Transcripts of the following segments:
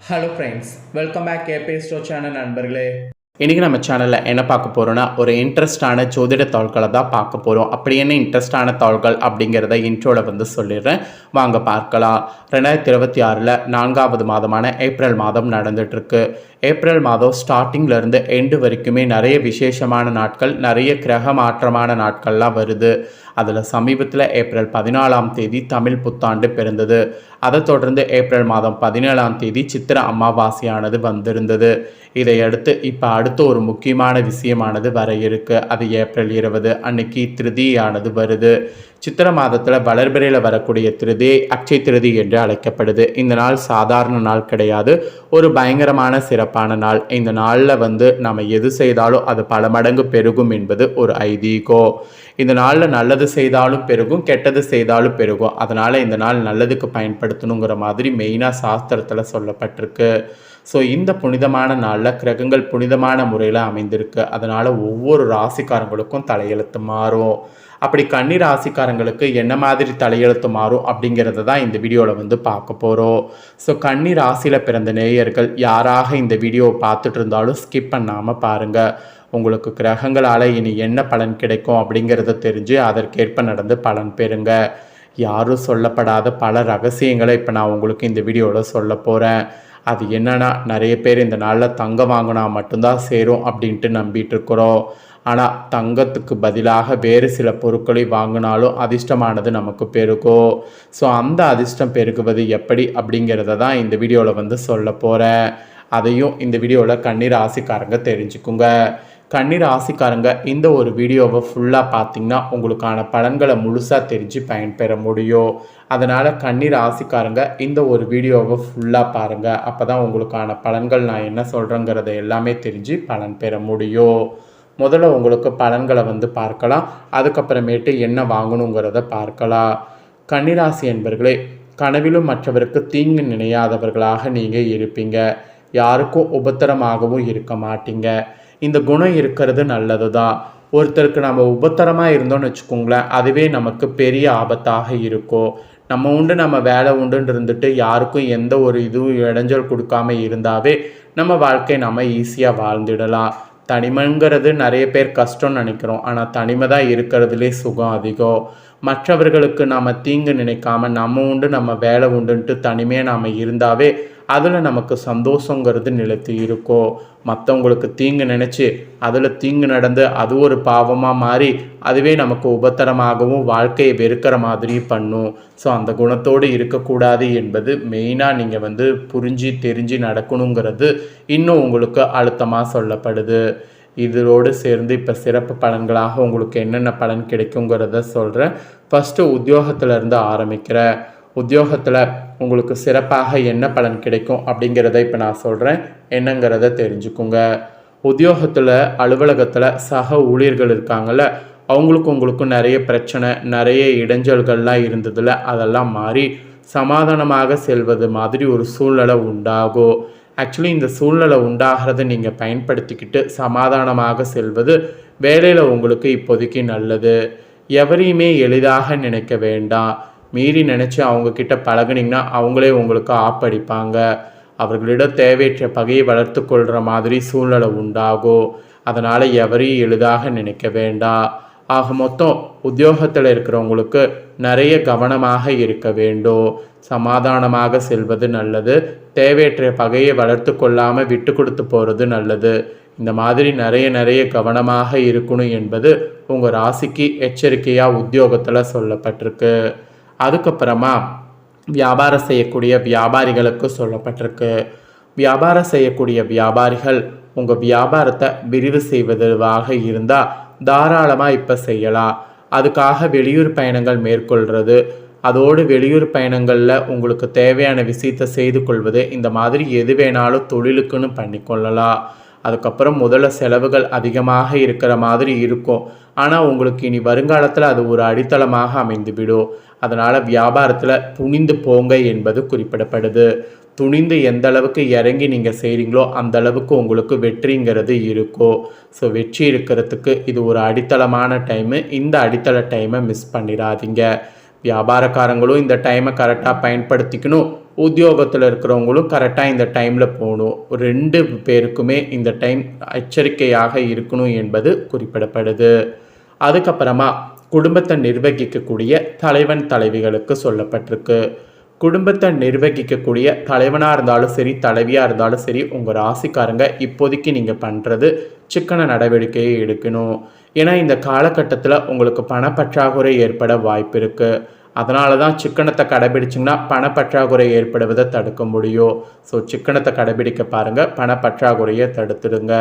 Hello friends, welcome back கேபே ஸ்டோ channel நண்பர்களே. இன்றைக்கி நம்ம சேனலில் என்ன பார்க்க போகிறோன்னா, ஒரு இன்ட்ரெஸ்டான ஜோதிட தாள்களை தான் பார்க்க போகிறோம். அப்படி என்ன இன்ட்ரெஸ்டான தாள்கள் அப்படிங்கிறத இன்ட்ரோவில் சொல்லிடுறேன், வாங்க பார்க்கலாம். 2026 4வது மாதமான ஏப்ரல் மாதம் நடந்துகிட்ருக்கு. ஏப்ரல் மாதம் ஸ்டார்டிங்லேருந்து எண்டு வரைக்குமே நிறைய விசேஷமான நாட்கள், நிறைய கிரக மாற்றமான நாட்கள்லாம் வருது. அதில் சமீபத்தில் ஏப்ரல் 14ஆம் தேதி தமிழ் புத்தாண்டு பிறந்தது. அதை தொடர்ந்து ஏப்ரல் மாதம் 17ஆம் தேதி சித்திர அமாவாசையானது வந்திருந்தது. இதையடுத்து இப்போ அடுத்த ஒரு முக்கியமான விஷயமானது வர இருக்கு. அது ஏப்ரல் 20 அன்னைக்கு திருதியானது வருது. சித்திர மாதத்தில் வளர்பிறையில் வரக்கூடிய திருதி அக்ஷய திருதி என்று அழைக்கப்படுது. இந்த நாள் சாதாரண நாள் கிடையாது, ஒரு பயங்கரமான சிறப்பான நாள். இந்த நாளில் நம்ம எது செய்தாலும் அது பல மடங்கு பெருகும் என்பது ஒரு ஐதீகம். இந்த நாளில் நல்லது செய்தாலும் பெருகும், கெட்டது செய்தாலும் பெருகும். அதனால் இந்த நாள் நல்லதுக்கு பயன்படுத்தணுங்கிற மாதிரி மெயினாக சாஸ்திரத்தில் சொல்லப்பட்டிருக்கு. ஸோ இந்த புனிதமான நாளில் கிரகங்கள் புனிதமான முறையில் அமைந்திருக்கு. அதனால் ஒவ்வொரு ராசிக்காரங்களுக்கும் தலையெழுத்து மாறும். அப்படி கன்னி ராசிக்காரங்களுக்கு என்ன மாதிரி தலையெழுத்து மாறும் அப்படிங்கிறத தான் இந்த வீடியோவில் பார்க்க போகிறோம். ஸோ கன்னி ராசியில் பிறந்த நேயர்கள் யாராக இந்த வீடியோவை பார்த்துட்டு இருந்தாலும் ஸ்கிப் பண்ணாமல் பாருங்கள். உங்களுக்கு கிரகங்களால் இனி என்ன பலன் கிடைக்கும் அப்படிங்கிறத தெரிஞ்சு அதற்கேற்ப நடந்து பலன் பெறுங்க. யாரும் சொல்லப்படாத பல ரகசியங்களை இப்போ நான் உங்களுக்கு இந்த வீடியோவில் சொல்ல போகிறேன். அது என்னென்னா, நிறைய பேர் இந்த நாளில் தங்கம் வாங்கினா மட்டும்தான் சேரும் அப்படின்ட்டு நம்பிட்டு இருக்கிறோம். ஆனால் தங்கத்துக்கு பதிலாக வேறு சில பொருட்களை வாங்கினாலும் அதிர்ஷ்டமானது நமக்கு பெருகும். ஸோ அந்த அதிர்ஷ்டம் பெருகுவது எப்படி அப்படிங்கிறத தான் இந்த வீடியோவில் சொல்ல போகிறேன். அதையும் இந்த வீடியோவில் கன்னி ராசிக்காரங்க தெரிஞ்சுக்குங்க. கன்னி ராசிக்காரங்க இந்த ஒரு வீடியோவை ஃபுல்லாக பார்த்தீங்கன்னா உங்களுக்கான பலன்களை முழுசாக தெரிஞ்சு பயன்பெற முடியும். அதனால் கன்னி ராசிக்காரங்க இந்த ஒரு வீடியோவை ஃபுல்லாக பாருங்கள். அப்போ தான் உங்களுக்கான பலன்கள் நான் என்ன சொல்கிறேங்கிறத எல்லாமே தெரிஞ்சு பலன் பெற முடியும். முதல்ல உங்களுக்கு பலன்களை பார்க்கலாம், அதுக்கப்புறமேட்டு என்ன வாங்கணுங்கிறத பார்க்கலாம். கன்னிராசி என்பர்களே, கனவிலும் மற்றவருக்கு தீங்கு நினையாதவர்களாக நீங்கள் இருப்பீங்க. யாருக்கும் உபத்திரமாகவும் இருக்க மாட்டீங்க. இந்த குணம் இருக்கிறது நல்லது தான். ஒருத்தருக்கு நம்ம உபத்திரமாக இருந்தோம்னு வச்சுக்கோங்களேன், அதுவே நமக்கு பெரிய ஆபத்தாக இருக்கும். நம்ம உண்டு நம்ம வேலை உண்டுன்னு இருந்துட்டு யாருக்கும் எந்த ஒரு இதுவும் இடைஞ்சல் கொடுக்காம இருந்தாவே நம்ம வாழ்க்கை நம்ம ஈஸியாக வாழ்ந்துடலாம். தனிமைங்கிறது நிறைய பேர் கஷ்டம்னு நினைக்கிறோம், ஆனால் தனிமை தான் இருக்கிறதுலே சுகம் அதிகம். மற்றவர்களுக்கு நாம் தீங்கு நினைக்காம நம்ம உண்டு நம்ம வேலை உண்டுன்ட்டு தனிமையாக நாம் இருந்தாவே அதில் நமக்கு சந்தோஷங்கிறது நிலைத்து இருக்கும். மற்றவங்களுக்கு தீங்கு நினச்சி அதில் தீங்கு நடந்து அது ஒரு பாவமாக மாறி அதுவே நமக்கு உபத்திரமாகவும் வாழ்க்கையை வெறுக்கிற மாதிரி பண்ணும். ஸோ அந்த குணத்தோடு இருக்கக்கூடாது என்பது மெயினாக நீங்கள் புரிஞ்சு தெரிஞ்சு நடக்கணுங்கிறது இன்னும் உங்களுக்கு அழுத்தமாக சொல்லப்படுது. இதோடு சேர்ந்து இப்போ சிறப்பு பலன்களாக உங்களுக்கு என்னென்ன பலன் கிடைக்குங்கிறத சொல்கிறேன். ஃபஸ்ட்டு உத்தியோகத்திலேருந்து ஆரம்பிக்கிறேன். உத்தியோகத்தில் உங்களுக்கு சிறப்பாக என்ன பலன் கிடைக்கும் அப்படிங்கிறத இப்போ நான் சொல்கிறேன், என்னங்கிறத தெரிஞ்சுக்குங்க. உத்தியோகத்தில் அலுவலகத்தில் சக ஊழியர்கள் இருக்காங்கள்ல, அவங்களுக்கும் உங்களுக்கும் நிறைய பிரச்சனை, நிறைய இடைஞ்சல்கள்லாம் இருந்ததில்ல, அதெல்லாம் மாறி சமாதானமாக செல்வது மாதிரி ஒரு சூழ்நிலை உண்டாகும். ஆக்சுவலி இந்த சூழ்நிலை உண்டாகிறத நீங்கள் பயன்படுத்திக்கிட்டு சமாதானமாக செல்வது வேலையில் உங்களுக்கு இப்போதைக்கு நல்லது. எவரையுமே எளிதாக நினைக்க வேண்டாம். மீறி நினச்சி அவங்கக்கிட்ட பழகுனிங்கன்னா அவங்களே உங்களுக்கு ஆப்படிப்பாங்க. அவர்களிடம் தேவையற்ற பகையை வளர்த்து கொள்கிற மாதிரி சூழ்நிலை உண்டாகும். அதனால் எவரையும் எளிதாக நினைக்க வேண்டாம். ஆக மொத்தம் உத்தியோகத்தில் இருக்கிறவங்களுக்கு நிறைய கவனமாக இருக்க வேண்டும். சமாதானமாக செல்வது நல்லது. தேவையற்ற பகையை வளர்த்து கொள்ளாமல் விட்டு கொடுத்து போகிறது நல்லது. இந்த மாதிரி நிறைய கவனமாக இருக்கணும் என்பது உங்கள் ராசிக்கு எச்சரிக்கையாக உத்தியோகத்தில் சொல்லப்பட்டிருக்கு. அதுக்கப்புறமா வியாபாரம் செய்யக்கூடிய வியாபாரிகளுக்கு சொல்லப்பட்டிருக்கு. வியாபாரம் செய்யக்கூடிய வியாபாரிகள் உங்கள் வியாபாரத்தை விரிவு செய்வதாக இருந்தால் தாராளமாக இப்போ செய்யலாம். அதுக்காக வெளியூர் பயணங்கள் மேற்கொள்கிறது, அதோடு வெளியூர் பயணங்களில் உங்களுக்கு தேவையான விஷயத்தை செய்து கொள்வது, இந்த மாதிரி எது வேணாலும் தொழிலுக்குன்னு பண்ணிக்கொள்ளலாம். அதுக்கப்புறம் முதல்ல செலவுகள் அதிகமாக இருக்கிற மாதிரி இருக்கும், ஆனால் உங்களுக்கு இனி வருங்காலத்தில் அது ஒரு அடித்தளமாக அமைந்துவிடும். அதனால் வியாபாரத்தில் துணிந்து போங்க என்பது குறிப்பிடப்படுது. துணிந்து எந்த அளவுக்கு இறங்கி நீங்கள் செய்கிறீங்களோ அந்த அளவுக்கு உங்களுக்கு வெற்றிங்கிறது இருக்கும். ஸோ வெற்றி இருக்கிறதுக்கு இது ஒரு அடித்தளமான டைமு. இந்த அடித்தள டைமை மிஸ் பண்ணிடாதீங்க. வியாபாரக்காரங்களும் இந்த டைமை கரெக்டாக பயன்படுத்திக்கணும். உத்தியோகத்தில் இருக்கிறவங்களும் கரெக்டாக இந்த டைமில் போகணும். 2 பேருக்குமே இந்த டைம் எச்சரிக்கையாக இருக்கணும் என்பது குறிப்பிடப்படுது. அதுக்கப்புறமா குடும்பத்தை நிர்வகிக்கக்கூடிய தலைவன் தலைவிகளுக்கு சொல்லப்பட்டிருக்கு. குடும்பத்தை நிர்வகிக்கக்கூடிய தலைவனாக இருந்தாலும் சரி, தலைவியாக இருந்தாலும் சரி, உங்கள் ராசிக்காரங்க இப்போதைக்கு நீங்கள் பண்ணுறது சிக்கன நடவடிக்கையை எடுக்கணும். ஏன்னா இந்த காலகட்டத்தில் உங்களுக்கு பணப்பற்றாக்குறை ஏற்பட வாய்ப்பு இருக்குது. அதனால தான் சிக்கனத்தை கடைபிடிச்சிங்கன்னா பணப்பற்றாக்குறை ஏற்படுவதை தடுக்க முடியும். ஸோ சிக்கனத்தை கடைபிடிக்க பாருங்கள், பணப்பற்றாக்குறையை தடுத்துடுங்க.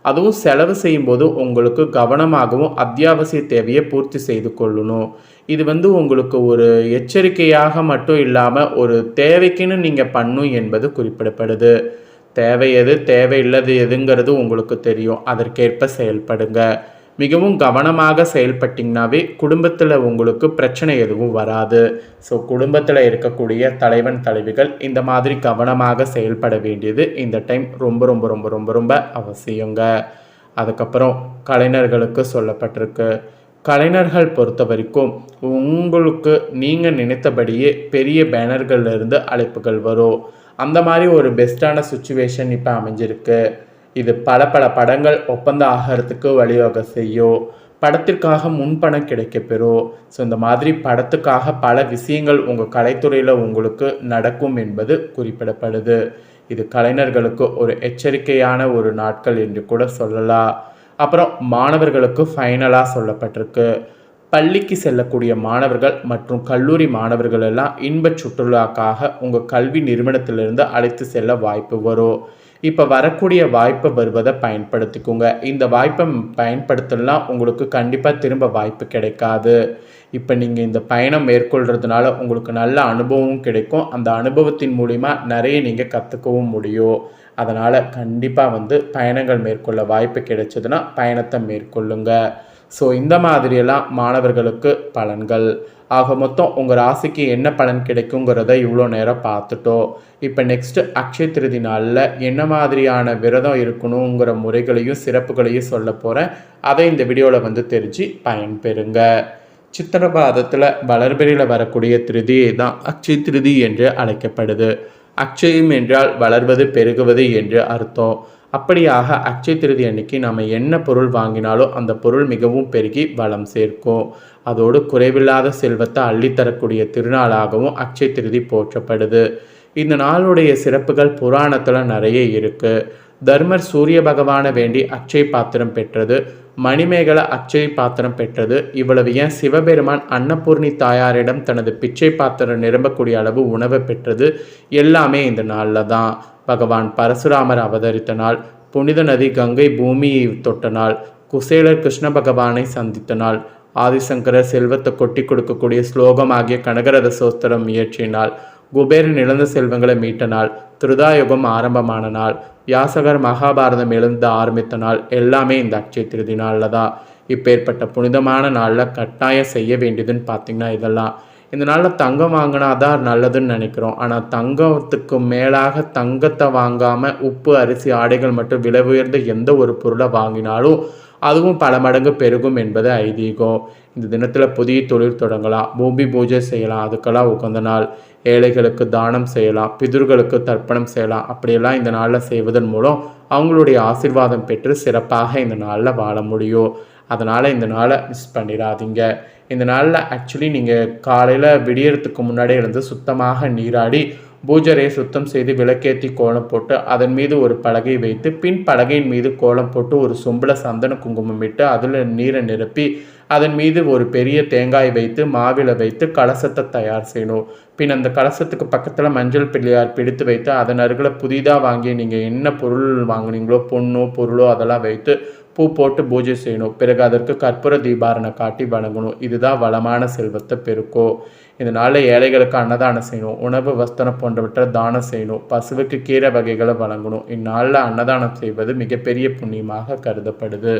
அதுவும் செலவு செய்யும்போது உங்களுக்கு கவனமாகவும் அத்தியாவசிய தேவையை பூர்த்தி செய்து கொள்ளணும். இது உங்களுக்கு ஒரு எச்சரிக்கையாக மட்டும் இல்லாமல் ஒரு தேவைக்குன்னு நீங்கள் பண்ணும் என்பது குறிப்பிடப்படுது. தேவை எது தேவையில்லது எதுங்கிறது உங்களுக்கு தெரியும். அதற்கேற்ப செயல்படுங்க. மிகவும் கவனமாக செயல்பட்டிங்கனாவே குடும்பத்தில் உங்களுக்கு பிரச்சனை எதுவும் வராது. ஸோ குடும்பத்தில் இருக்கக்கூடிய தலைவன் தலைவிகள் இந்த மாதிரி கவனமாக செயல்பட வேண்டியது இந்த டைம் ரொம்ப ரொம்ப ரொம்ப ரொம்ப ரொம்ப அவசியங்க. அதுக்கப்புறம் கலைஞர்களுக்கு சொல்லப்பட்டிருக்கு. கலைஞர்கள் பொறுத்த வரைக்கும் உங்களுக்கு நீங்கள் நினைத்தபடியே பெரிய பேனர்கள்லேருந்து அழைப்புகள் வரும். அந்த மாதிரி ஒரு பெஸ்ட்டான சுச்சுவேஷன் இப்போ அமைஞ்சிருக்கு. இது பல பல படங்கள் ஒப்பந்தம் ஆகிறதுக்கு வழிவகை செய்யும். படத்திற்காக முன்பணம் கிடைக்கப்பெறும். ஸோ இந்த மாதிரி படத்துக்காக பல விஷயங்கள் உங்கள் கலைத்துறையில் உங்களுக்கு நடக்கும் என்பது குறிப்பிடப்படுது. இது கலைஞர்களுக்கு ஒரு எச்சரிக்கையான ஒரு நாட்கள் என்று கூட சொல்லலாம். அப்புறம் மாணவர்களுக்கு ஃபைனலாக சொல்லப்பட்டிருக்கு. பள்ளிக்கு செல்லக்கூடிய மாணவர்கள் மற்றும் கல்லூரி மாணவர்கள் எல்லாம் இன்ப சுற்றுலாக்காக உங்கள் கல்வி நிறுவனத்திலிருந்து அழைத்து செல்ல வாய்ப்பு வரும். இப்போ வரக்கூடிய வாய்ப்பை வருவதை பயன்படுத்திக்கோங்க. இந்த வாய்ப்பை பயன்படுத்தலாம் உங்களுக்கு கண்டிப்பாக திரும்ப வாய்ப்பு கிடைக்காது. இப்போ நீங்கள் இந்த பயணம் மேற்கொள்கிறதுனால உங்களுக்கு நல்ல அனுபவமும் கிடைக்கும். அந்த அனுபவத்தின் மூலிமா நிறைய நீங்கள் கற்றுக்கவும் முடியும். அதனால் கண்டிப்பாக பயணங்கள் மேற்கொள்ள வாய்ப்பு கிடைச்சதுன்னா பயணத்தை மேற்கொள்ளுங்க. ஸோ இந்த மாதிரியெல்லாம் மாணவர்களுக்கு பலன்கள். ஆக மொத்தம் உங்கள் ராசிக்கு என்ன பலன் கிடைக்குங்கிறத இவ்வளோ நேரம் பார்த்துட்டோம். இப்போ நெக்ஸ்ட்டு அக்ஷய திருதி நாளில் என்ன மாதிரியான விரதம் இருக்கணுங்கிற முறைகளையும் சிறப்புகளையும் சொல்ல போகிறேன். அதை இந்த வீடியோவில் தெரிஞ்சு பயன்பெறுங்க. சித்திரபாதத்தில் வளர்பிறையில் வரக்கூடிய திருதியை தான் அக்ஷய திருதி என்று அழைக்கப்படுது. அக்ஷயம் என்றால் வளர்வது பெருகுவது என்று அர்த்தம். அப்படியாக அக்ஷய திருதி அன்னைக்கு நாம் என்ன பொருள் வாங்கினாலும் அந்த பொருள் மிகவும் பெருகி வளம் சேர்க்கும். அதோடு குறைவில்லாத செல்வத்தை அள்ளித்தரக்கூடிய திருநாளாகவும் அக்ஷய திருதி போற்றப்படுது. இந்த நாளுடைய சிறப்புகள் புராணத்தில் நிறைய இருக்குது. தர்மர் சூரிய பகவானை வேண்டி அக்ஷய பாத்திரம் பெற்றது. மணிமேகலை அக்ஷய பாத்திரம் பெற்றது. இவ்வளவு ஏன் சிவபெருமான் அன்னபூர்ணி தாயாரிடம் தனது பிச்சை பாத்திரம் நிரம்பக்கூடிய அளவு உணவை பெற்றது எல்லாமே இந்த நாளில் தான். பகவான் பரசுராமர் அவதரித்த நாள், புனித நதி கங்கை பூமியை தொட்ட நாள், குசேலர் கிருஷ்ண பகவானை சந்தித்த நாள், ஆதிசங்கரர் செல்வத்தை கொட்டி கொடுக்கக்கூடிய ஸ்லோகமாகிய கனகரத சோஸ்திரம் இயற்றினாள், குபேரன் இழந்த செல்வங்களை மீட்ட நாள், திருதாயுகம் ஆரம்பமான நாள், வியாசகர் மகாபாரதம் எழுந்து ஆரம்பித்த நாள் எல்லாமே இந்த அக்ஷய திருதி நாளில் தான். இப்பேற்பட்ட புனிதமான நாளில் கட்டாயம் செய்ய வேண்டியதுன்னு பார்த்திங்கன்னா இதெல்லாம். இந்த நாளில் தங்கம் வாங்கினா தான் நல்லதுன்னு நினைக்கிறோம். ஆனால் தங்கத்துக்கு மேலாக தங்கத்தை வாங்காமல் உப்பு அரிசி ஆடைகள் மற்றும் விலை உயர்ந்த எந்த ஒரு பொருளை வாங்கினாலும் அதுவும் பல மடங்கு பெருகும் என்பது ஐதீகம். இந்த தினத்தில் புதிய தொழில் தொடங்கலாம், பூமி பூஜை செய்யலாம், அதுக்கெல்லாம் உகந்த நாள். ஏழைகளுக்கு தானம் செய்யலாம், பிதுர்களுக்கு தர்ப்பணம் செய்யலாம். அப்படியெல்லாம் இந்த நாளில் செய்வதன் மூலம் அவங்களுடைய ஆசீர்வாதம் பெற்று சிறப்பாக இந்த நாளில் வாழ முடியும். அதனால் இந்த நாளை மிஸ் பண்ணிடாதீங்க. இந்த நாளில் ஆக்சுவலி நீங்கள் காலையில் விடியறதுக்கு முன்னாடியே இருந்து சுத்தமாக நீராடி பூஜரையை சுத்தம் செய்து விளக்கேற்றி கோலம் போட்டு அதன் மீது ஒரு பலகை வைத்து பின் பலகையின் மீது கோலம் போட்டு ஒரு சொம்பில் சந்தன குங்குமம் இட்டு அதில் நீரை நிரப்பி அதன் மீது ஒரு பெரிய தேங்காய் வைத்து மாவில வைத்து கலசத்தை தயார் செய்யணும். பின் அந்த கலசத்துக்கு பக்கத்தில் மஞ்சள் பிள்ளையார் பிடித்து வைத்து அதன் அருகில் புதிதாக வாங்கி நீங்கள் என்ன பொருள் வாங்கினீங்களோ பொண்ணோ பொருளோ அதெல்லாம் வைத்து பூ போட்டு பூஜை செய்யணும். பிறகு அதற்கு கற்பூர தீபாரணை காட்டி வணங்கணும். இதுதான் வளமான செல்வத்தை பெருக்கோ. இதனால் ஏழைகளுக்கு அன்னதானம் செய்யணும், உணவு வஸ்திரம் போன்றவற்றை தானம் செய்யணும், பசுவுக்கு கீரை வகைகளை வழங்கணும். இந்நாளில் அன்னதானம் செய்வது மிகப்பெரிய புண்ணியமாக கருதப்படுது.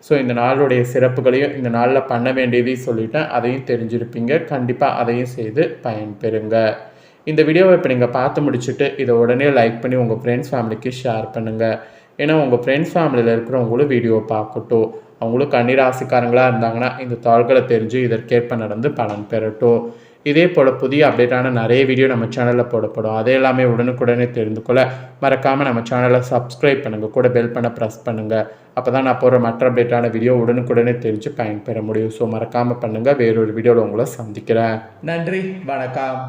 ஸோ இந்த நாளுடைய சிறப்புகளையும் இந்த நாளில் பண்ண வேண்டியதையும் சொல்லிட்டேன், அதையும் தெரிஞ்சிருப்பீங்க. கண்டிப்பாக அதையும் செய்து பயன்பெறுங்க. இந்த வீடியோவை இப்போ நீங்கள் பார்த்து முடிச்சுட்டு இதை உடனே லைக் பண்ணி உங்கள் ஃப்ரெண்ட்ஸ் ஃபேமிலிக்கு ஷேர் பண்ணுங்கள். ஏன்னா உங்கள் ஃப்ரெண்ட்ஸ் ஃபேமிலியில் இருக்கிறவங்களும் வீடியோவை பார்க்கட்டும். அவங்களும் கன்னிராசிக்காரங்களாக இருந்தாங்கன்னா இந்த தாள்களை தெரிஞ்சு இதற்கேற்ப நடந்து பலன் பெறட்டும். இதே போல் புதிய அப்டேட்டான நிறைய வீடியோ நம்ம சேனலில் போடப்படும். அதை எல்லாமே உடனுக்குடனே தெரிந்து கொள்ள மறக்காமல் நம்ம சேனலை சப்ஸ்கிரைப் பண்ணுங்கள், கூட பெல் பண்ண ப்ரெஸ் பண்ணுங்கள். அப்போ தான் நான் போகிற மற்ற அப்டேட்டான வீடியோ உடனுக்குடனே தெரிஞ்சு பயன்பெற முடியும். ஸோ மறக்காமல் பண்ணுங்கள். வேறொரு வீடியோவில் உங்களை சந்திக்கிறேன். நன்றி, வணக்கம்.